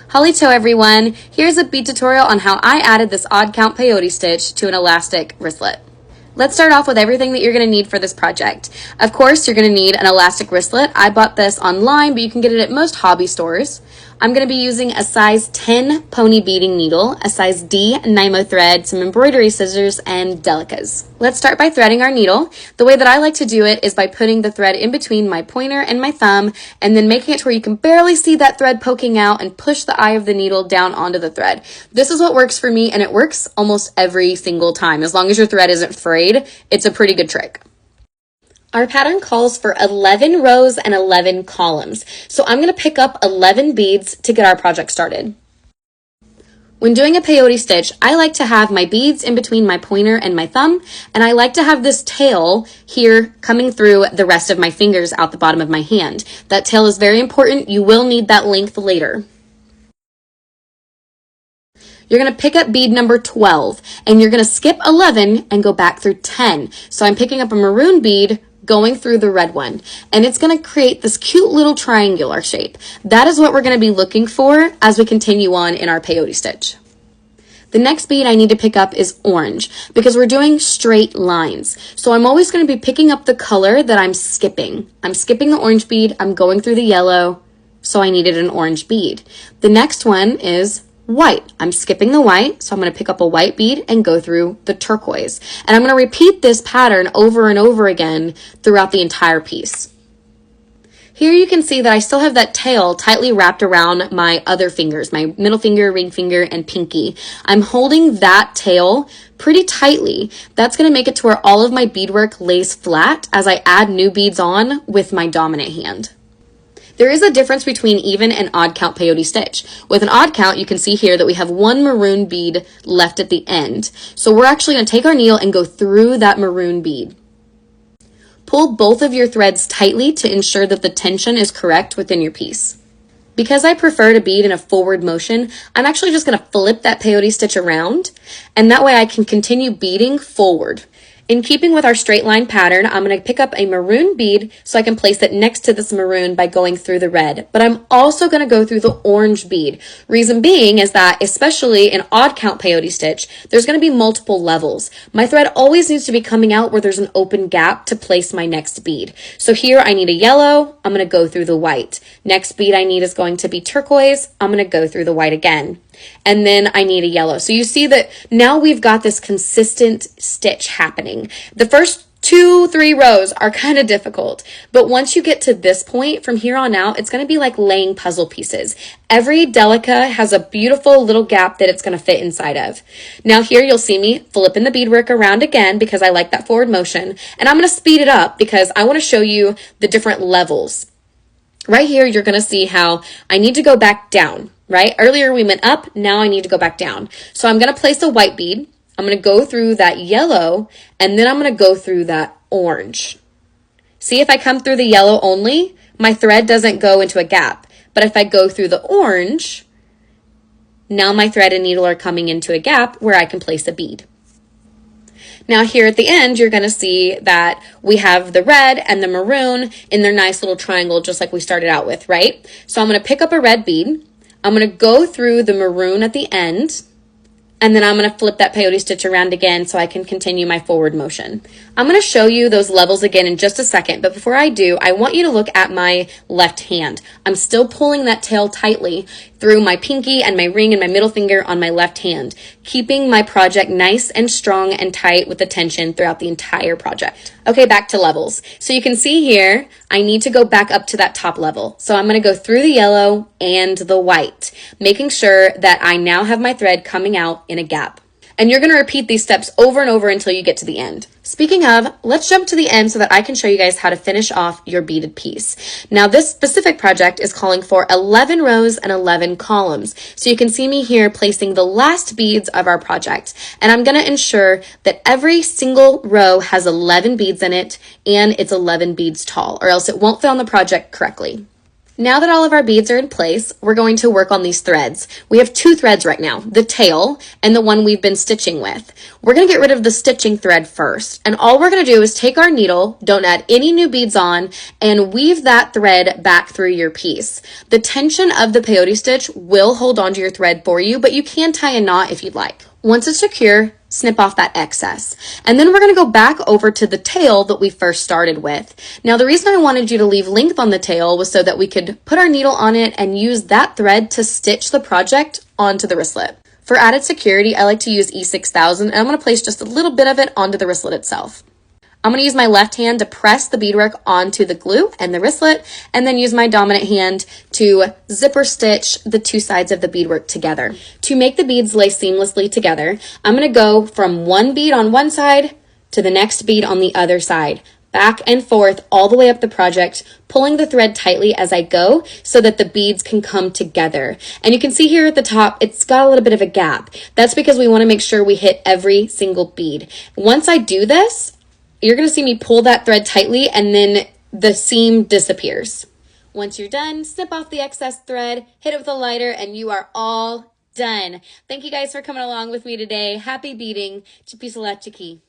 Halito everyone, here's a bead tutorial on how I added this odd count peyote stitch to an elastic wristlet. Let's start off with everything that you're going to need for this project. Of course, you're going to need an elastic wristlet. I bought this online, but you can get it at most hobby stores. I'm going to be using a size 10 pony beading needle, a size D Nymo thread, some embroidery scissors, and Delicas. Let's start by threading our needle. The way that I like to do it is by putting the thread in between my pointer and my thumb, and then making it to where you can barely see that thread poking out and push the eye of the needle down onto the thread. This is what works for me, and it works almost every single time. As long as your thread isn't frayed, it's a pretty good trick. Our pattern calls for 11 rows and 11 columns, so I'm going to pick up 11 beads to get our project started. When doing a peyote stitch, I like to have my beads in between my pointer and my thumb, and I like to have this tail here coming through the rest of my fingers out the bottom of my hand. That tail is very important. You will need that length later. You're going to pick up bead number 12, and you're going to skip 11 and go back through 10. So I'm picking up a maroon bead, going through the red one, and it's going to create this cute little triangular shape. That is what we're going to be looking for as we continue on in our peyote stitch. The next bead I need to pick up is orange because we're doing straight lines. So I'm always going to be picking up the color that I'm skipping. I'm skipping the orange bead, I'm going through the yellow, so I needed an orange bead. The next one is white. I'm skipping the white, so I'm going to pick up a white bead and go through the turquoise. And I'm going to repeat this pattern over and over again throughout the entire piece. Here you can see that I still have that tail tightly wrapped around my other fingers, my middle finger, ring finger, and pinky. I'm holding that tail pretty tightly. That's going to make it to where all of my beadwork lays flat as I add new beads on with my dominant hand. There is a difference between even and odd count peyote stitch. With an odd count, you can see here that we have one maroon bead left at the end. So we're actually going to take our needle and go through that maroon bead. Pull both of your threads tightly to ensure that the tension is correct within your piece. Because I prefer to bead in a forward motion, I'm actually just going to flip that peyote stitch around, and that way I can continue beading forward. In keeping with our straight line pattern, I'm going to pick up a maroon bead so I can place it next to this maroon by going through the red. But I'm also going to go through the orange bead. Reason being is that, especially in odd count peyote stitch, there's going to be multiple levels. My thread always needs to be coming out where there's an open gap to place my next bead. So here I need a yellow, I'm going to go through the white. Next bead I need is going to be turquoise, I'm going to go through the white again. And then I need a yellow. So you see that now we've got this consistent stitch happening. The first 2-3 rows are kind of difficult, but once you get to this point, from here on out, it's going to be like laying puzzle pieces. Every Delica has a beautiful little gap that it's going to fit inside of. Now here you'll see me flipping the beadwork around again because I like that forward motion, and I'm going to speed it up because I want to show you the different levels. Right here, you're going to see how I need to go back down. Right? Earlier we went up, now I need to go back down. So I'm going to place a white bead, I'm going to go through that yellow, and then I'm going to go through that orange. See, if I come through the yellow only, my thread doesn't go into a gap. But if I go through the orange, now my thread and needle are coming into a gap where I can place a bead. Now here at the end, you're going to see that we have the red and the maroon in their nice little triangle, just like we started out with, right? So I'm going to pick up a red bead, I'm going to go through the maroon at the end, and then I'm going to flip that peyote stitch around again so I can continue my forward motion. I'm going to show you those levels again in just a second, but before I do, I want you to look at my left hand. I'm still pulling that tail tightly through my pinky and my ring and my middle finger on my left hand, keeping my project nice and strong and tight with the tension throughout the entire project. Okay, back to levels. So you can see here, I need to go back up to that top level. So I'm going to go through the yellow and the white, making sure that I now have my thread coming out in a gap. And you're going to repeat these steps over and over until you get to the end. Speaking of, let's jump to the end so that I can show you guys how to finish off your beaded piece. Now this specific project is calling for 11 rows and 11 columns. So you can see me here placing the last beads of our project. And I'm going to ensure that every single row has 11 beads in it and it's 11 beads tall, or else it won't fit on the project correctly. Now that all of our beads are in place, we're going to work on these threads. We have 2 threads right now, the tail and the one we've been stitching with. We're going to get rid of the stitching thread first. And all we're going to do is take our needle, don't add any new beads on, and weave that thread back through your piece. The tension of the peyote stitch will hold onto your thread for you, but you can tie a knot if you'd like. Once it's secure, snip off that excess. And then we're going to go back over to the tail that we first started with. Now, the reason I wanted you to leave length on the tail was so that we could put our needle on it and use that thread to stitch the project onto the wristlet. For added security, I like to use E6000, and I'm going to place just a little bit of it onto the wristlet itself. I'm going to use my left hand to press the beadwork onto the glue and the wristlet, and then use my dominant hand to zipper stitch the 2 sides of the beadwork together. To make the beads lay seamlessly together, I'm going to go from one bead on one side to the next bead on the other side, back and forth all the way up the project, pulling the thread tightly as I go so that the beads can come together. And you can see here at the top, it's got a little bit of a gap. That's because we want to make sure we hit every single bead. Once I do this, you're going to see me pull that thread tightly and then the seam disappears. Once you're done, snip off the excess thread, hit it with a lighter, and you are all done. Thank you guys for coming along with me today. Happy beading. Chipisala chiki.